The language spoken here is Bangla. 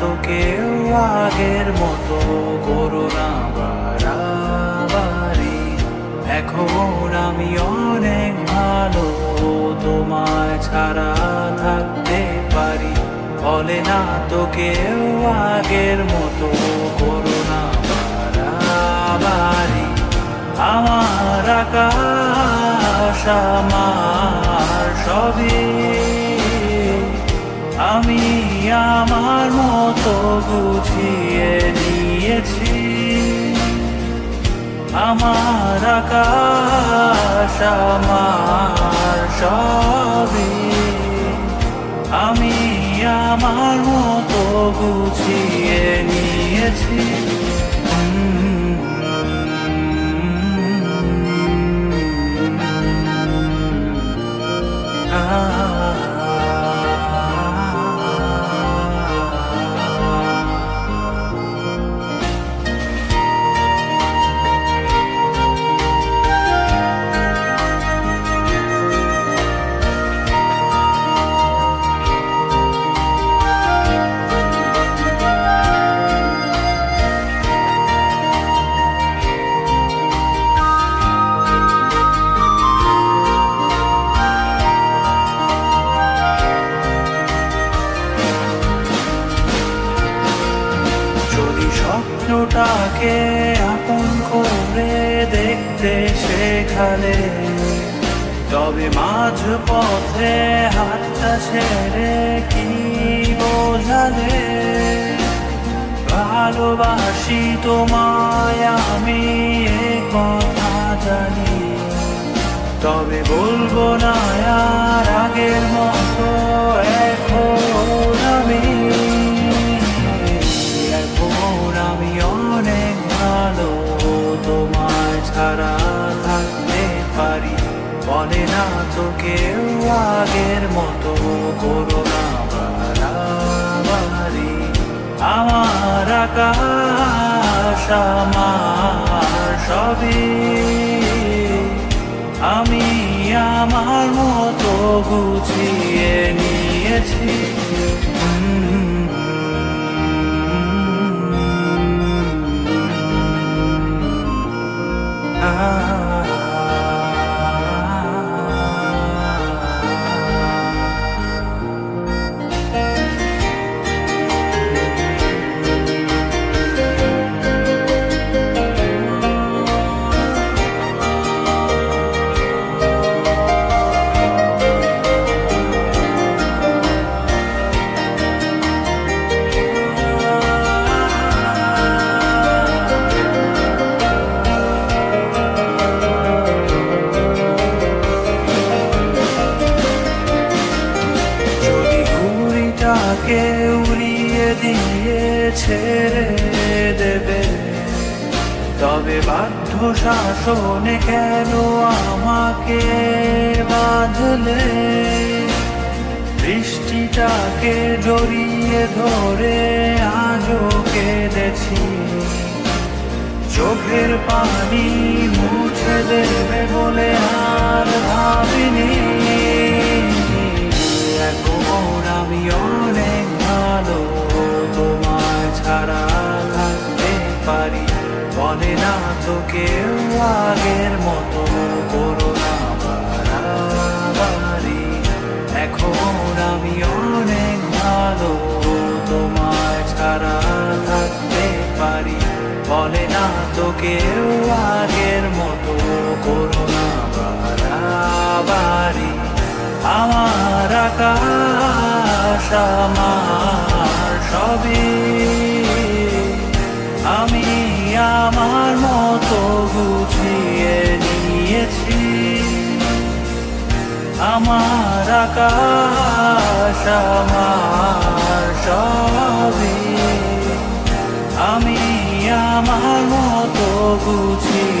তো কেউ আগের মতো করো না বাড়াবাড়ি। এখন আমি অনেক ভালো, তোমায় ছাড়া থাকতে পারি। বলে না তো কেউ আগের মতো করো না বাড়াবাড়ি। আমার আকাশ আমার সবই, আমি আমার মতো গুছিয়ে নিয়েছি। আমার আকাশ আমার সবই, আমি আমার মতো গুছিয়ে নিয়েছি। স্বপ্নটাকে আপন করে দেখতে শেখালে, তবে মাঝ পথে হাতটা ছেড়ে কি বোঝালে? ভালোবাসি তোমায় আমি এ কথা জানি, তবে বলবো না আর আগের মতো এখন আমি। আমি অনেক ভালো, তোমায় ছাড়া থাকতে পারি। বলে না তো কেউ আগের মতো করো না বাড়াবাড়ি। আমার আকাশ আমার সবই, আমি আমার মতো গুছিয়ে নিয়েছি। কে উড়িয়ে দিয়ে ছেড়ে দেবে, তবে বাধ্য শাসনে কেন আমাকে বাঁধলে? বৃষ্টিটাকে জড়িয়ে ধরে আজও কেঁদেছি, চোখের পানি মুছে দেবে বলে আর ভাবিনি। এখন আমি অনেক ভালো, তোমায় ছাড়া থাকতে পারি। বলে না তো কেউ আগের মতো করো না বাড়াবাড়ি। এখন আমি অনেক ভালো, তোমায় ছাড়া থাকতে পারি। বলে না তো কেউ আগের মতো করো না বাড়াবাড়ি। আমার আকাশ আমার সবই, আমি আমার মতো গুছিয়ে নিয়েছি। আমার আকাশ আমার সবই, আমি আমার মতো গুছিয়ে